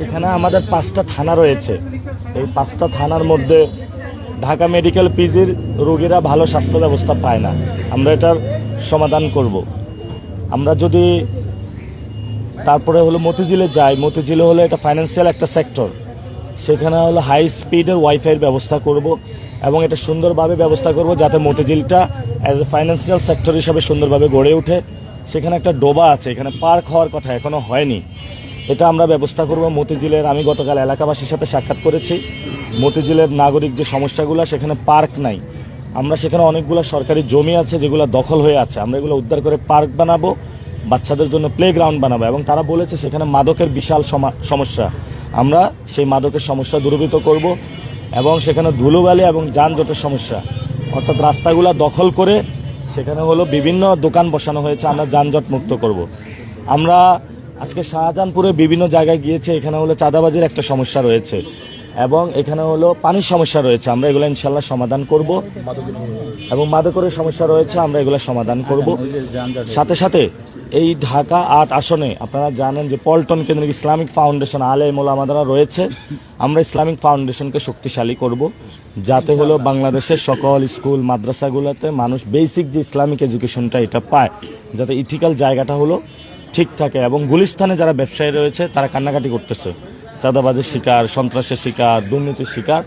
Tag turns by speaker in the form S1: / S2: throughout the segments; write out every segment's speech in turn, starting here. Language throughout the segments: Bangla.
S1: এখানে আমাদের 5টা থানা রয়েছে। এই 5টা থানার মধ্যে ঢাকা মেডিকেল পিজির রোগীরা ভালো স্বাস্থ্য ব্যবস্থা পায় না। আমরা এটার সমাধান করব। আমরা যদি তারপরে হলো মতিঝিলে যাই, মতিঝিলে হলো এটা ফাইন্যান্সিয়াল একটা সেক্টর, সেখানে হলো হাই স্পিডের ওয়াইফাইয়ের ব্যবস্থা করব এবং এটা সুন্দরভাবে ব্যবস্থা করব যাতে মতিঝিলটা অ্যাজ এ ফাইন্যান্সিয়াল সেক্টর হিসাবে সুন্দরভাবে গড়ে ওঠে। সেখানে একটা ডোবা আছে, এখানে পার্ক হওয়ার কথা, এখনো হয়নি। এটা আমরা ব্যবস্থা করব মতিঝিলের। আমি গতকাল এলাকাবাসীর সাথে সাক্ষাৎ করেছি। মতিঝিলের নাগরিক যে সমস্যাগুলো, সেখানে পার্ক নাই। আমরা সেখানে অনেকগুলো সরকারি জমি আছে যেগুলো দখল হয়ে আছে, আমরা এগুলো উদ্ধার করে পার্ক বানাবো, বাচ্চাদের জন্য প্লে গ্রাউন্ড বানাবো। এবং তারা বলেছে সেখানে মাদকের বিশাল সমস্যা, আমরা সেই মাদকের সমস্যা দূরীভূত করব। এবং সেখানে ধুলোবালি এবং যানজটের সমস্যা, অর্থাৎ রাস্তাগুলো দখল করে সেখানে হলো বিভিন্ন দোকান বসানো হয়েছে, আমরা যানজট মুক্ত করব। আমরা আজকে শাহজাহানপুরে বিভিন্ন জায়গায় গিয়েছে, এখানে হলো চাঁদাবাজির একটা সমস্যা রয়েছে এবং এখানে হলো পানির সমস্যা রয়েছে, আমরা এগুলো ইনশাল্লাহ সমাধান করব। এবং মাদকের সমস্যা রয়েছে, আমরা এগুলো সমাধান করব। সাথে সাথে এই ঢাকা 8 আসনে আপনারা জানেন যে পল্টন কেন্দ্রিক ইসলামিক ফাউন্ডেশন আলেম ওলামারা রয়েছে। আমরা ইসলামিক ফাউন্ডেশনকে শক্তিশালী করব যাতে হলো বাংলাদেশের সকল স্কুল মাদ্রাসাগুলোতে মানুষ বেসিক যে ইসলামিক এডুকেশনটা এটা পায়, যাতে ইথিক্যাল জায়গাটা হলো ঠিক থাকে। এবং গুলিস্তানে যারা ব্যবসায়ী রয়েছে তারা কান্নাকাটি করতেছে, চাঁদাবাজির শিকার, সন্ত্রাসের শিকার, দুর্নীতির শিকার।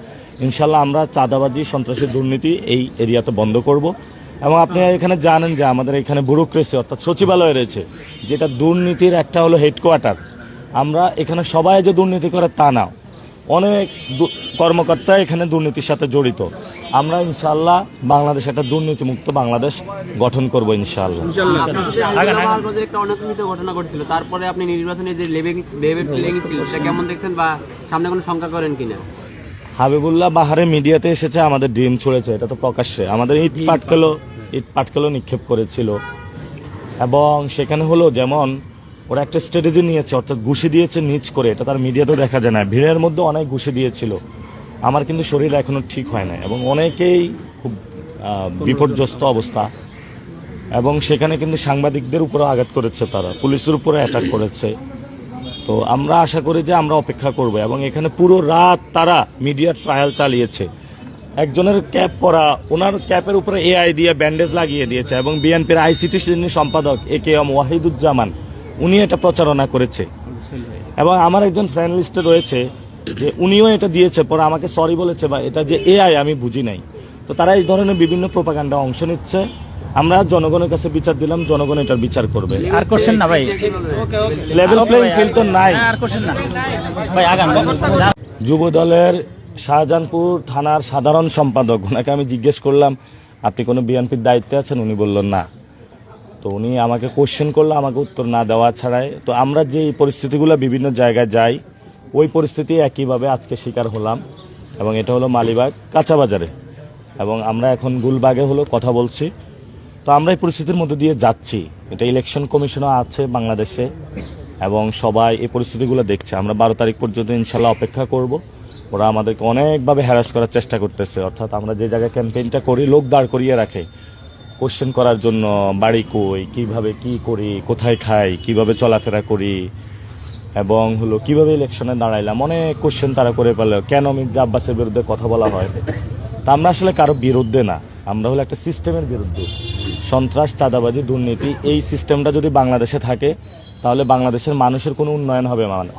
S1: ইনশাল্লাহ আমরা চাঁদাবাজি, সন্ত্রাসী, দুর্নীতি এই এরিয়াতে বন্ধ করব। এবং আপনি এখানে জানেন যে আমাদের এখানে ব্যুরোক্রেসি অর্থাৎ সচিবালয় রয়েছে, যেটা দুর্নীতির একটা হলো হেডকোয়ার্টার। আমরা এখানে সবাই যে দুর্নীতি করে তা না, অনেক কর্মকর্তা এখানে দুর্নীতির সাথে জড়িত। আমরা ইনশাল্লাহ বাংলাদেশ একটা দুর্নীতিমুক্ত বাংলাদেশ গঠন করব ইনশাল্লাহ।
S2: ঘটনা ঘটেছিল, তারপরে আপনি নির্বাচনে যে লেভেল প্লেইং ফিল্ড সেটা কেমন দেখছেন বা সামনে কোনো শঙ্কা করেন কিনা?
S1: হাবিবুল্লাহ বাহারে মিডিয়াতে এসেছে, আমাদের ডিম ছুঁড়েছে, এটা তো প্রকাশ্যে। আমাদের ইট পাটকেলও নিক্ষেপ করেছিল। এবং সেখানে হলো যেমন ওরা একটা স্ট্র্যাটেজি নিয়েছে, অর্থাৎ ঘুষি দিয়েছে নিচ করে, এটা তার মিডিয়াতেও দেখা যায় না। ভিড়ের মধ্যে অনেক ঘুষি দিয়েছিল। আমার কিন্তু শরীর এখনো ঠিক হয় না এবং অনেকেই খুব বিপর্যস্ত অবস্থা। এবং সেখানে কিন্তু সাংবাদিকদের উপরে আঘাত করেছে, তারা পুলিশের উপরে অ্যাটাক করেছে। তো আমরা আশা করি যে আমরা অপেক্ষা করব। এবং এখানে পুরো রাত তারা মিডিয়া ট্রায়াল চালিয়েছে। একজনের ক্যাপ পরা, ওনার ক্যাপের উপরে এআই দিয়ে ব্যান্ডেজ লাগিয়ে দিয়েছে। এবং বিএনপির আইসিটি শ্রেণীর সম্পাদক একেএম ওয়াহিদুজ্জামান উনি এটা প্রচারণা করেছে। এবং আমার একজন ফ্রেন্ড লিস্টে রয়েছে যে উনিও এটা দিয়েছে, পরে আমাকে সরি বলেছে, বা এটা যে এআই আমি বুঝি নাই। তো তারা এই ধরনের বিভিন্ন প্রোপাগান্ডা অংশ নিচ্ছে। আমরা জনগণের কাছে বিচার দিলাম, জনগণ এটার বিচার করবে।
S3: আর কোশ্চেন না ভাই,
S1: লেভেল প্লেইং ফিল্ড তো নাই।
S3: আর কোশ্চেন না ভাই, আগান।
S1: যুব দলের শাহজাহানপুর থানার সাধারণ সম্পাদক, ওনাকে আমি জিজ্ঞেস করলাম আপনি কোনো বিএনপির দায়িত্বে আছেন? উনি বললেন না। তো উনি আমাকে কোশ্চেন করলো, আমাকে উত্তর না দেওয়া ছাড়াই। তো আমরা যে পরিস্থিতিগুলো বিভিন্ন জায়গায় যাই, ওই পরিস্থিতি একইভাবে আজকে শিকার হলাম। এবং এটা হলো মালিবাগ কাঁচাবাজারে, এবং আমরা এখন গুলবাগে হলো কথা বলছি। তো আমরা এই পরিস্থিতির মধ্যে দিয়ে যাচ্ছি। এটা ইলেকশন কমিশনও আছে বাংলাদেশে এবং সবাই এই পরিস্থিতিগুলো দেখছে। আমরা 12 তারিখ পর্যন্ত ইনশাল্লাহ অপেক্ষা করব। ওরা আমাদেরকে অনেকভাবে হ্যারাস করার চেষ্টা করতেছে, অর্থাৎ আমরা যে জায়গায় ক্যাম্পেইনটা করি লোক দাঁড় করিয়ে রাখে কোশ্চেন করার জন্য, বাড়ি কই, কিভাবে কি করি, কোথায় খাই, কিভাবে চলাফেরা করি, এবং হলো কিভাবে ইলেকশনে দাঁড়াইলাম, অনেক কোশ্চেন তারা করে পেল। কেন মির্জা আব্বাসের বিরুদ্ধে কথা বলা হয়? তা আমরা আসলে কারো বিরুদ্ধে না, আমরা হলো একটা সিস্টেমের বিরুদ্ধে। সন্ত্রাস, চাঁদাবাজি, দুর্নীতি, এই সিস্টেমটা যদি বাংলাদেশে থাকে তাহলে বাংলাদেশের মানুষের কোনো উন্নয়ন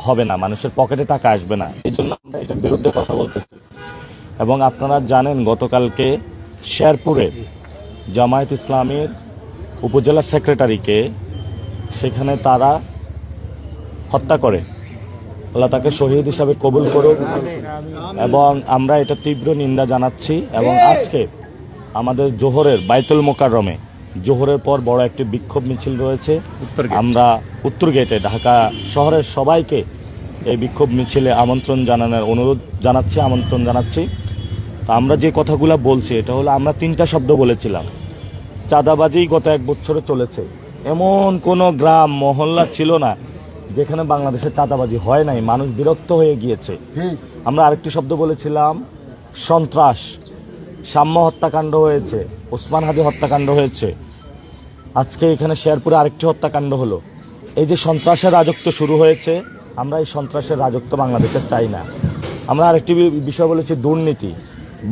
S1: হবে না, মানুষের পকেটে টাকা আসবে না। এই জন্য আমরা এটার বিরুদ্ধে কথা বলতেছি। এবং আপনারা জানেন গতকালকে শেরপুরে জামায়াত ইসলামীর উপজেলা সেক্রেটারিকে সেখানে তারা হত্যা করে। আল্লাহ তাকে শহীদ হিসাবে কবুল করুক। এবং আমরা এটা তীব্র নিন্দা জানাচ্ছি। এবং আজকে আমাদের জোহরের বাইতুল মোকাররমে জোহরের পর বড় একটি বিক্ষোভ মিছিল রয়েছে। আমরা উত্তর গেটে ঢাকা শহরের সবাইকে এই বিক্ষোভ মিছিলে আমন্ত্রণ জানানোর অনুরোধ জানাচ্ছি, আমন্ত্রণ জানাচ্ছি। আমরা যে কথাগুলো বলছি এটা হলো, আমরা 3টা শব্দ বলেছিলাম। চাঁদাবাজি গত 1 বছরে চলেছে, এমন কোনো গ্রাম মহল্লা ছিল না যেখানে বাংলাদেশে চাঁদাবাজি হয় নাই, মানুষ বিরক্ত হয়ে গিয়েছে। আমরা আরেকটি শব্দ বলেছিলাম সন্ত্রাস। সাম্য হত্যাকাণ্ড হয়েছে, ওসমান হাদি হত্যাকাণ্ড হয়েছে, আজকে এখানে শেরপুরে আরেকটি হত্যাকাণ্ড হলো। এই যে সন্ত্রাসের রাজত্ব শুরু হয়েছে, আমরা এই সন্ত্রাসের রাজত্ব বাংলাদেশে চাই না। আমরা আরেকটি বিষয় বলেছি দুর্নীতি।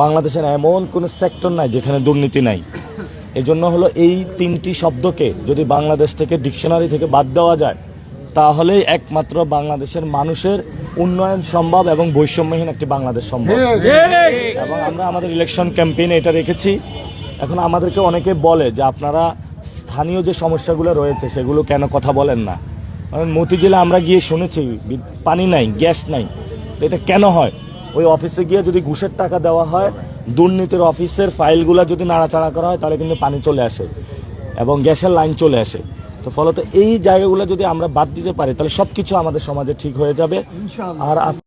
S1: বাংলাদেশের এমন কোনো সেক্টর নাই যেখানে দুর্নীতি নাই। এই জন্য হলো এই 3টি শব্দকে যদি বাংলাদেশ থেকে ডিকশনারি থেকে বাদ দেওয়া যায়, তাহলেই একমাত্র বাংলাদেশের মানুষের উন্নয়ন সম্ভব এবং বৈষম্যহীন একটি বাংলাদেশ সম্ভব। এবং আমরা আমাদের ইলেকশন ক্যাম্পেইনে এটা রেখেছি। এখন আমাদেরকে অনেকে বলে যে আপনারা স্থানীয় যে সমস্যাগুলো রয়েছে সেগুলো কেন কথা বলেন না। কারণ মতিঝিলে আমরা গিয়ে শুনেছি পানি নাই, গ্যাস নাই। তো এটা কেন হয়? ওই অফিসে গিয়ে যদি ঘুষের টাকা দেওয়া হয়, দুর্নীতির অফিসের ফাইলগুলো যদি নাড়াচাড়া করা হয়, তাহলে কিন্তু পানি চলে আসে এবং গ্যাসের লাইন চলে আসে। তো ফলত এই জায়গাগুলো যদি আমরা বাদ দিতে পারি, তাহলে সবকিছু আমাদের সমাজে ঠিক হয়ে যাবে। আর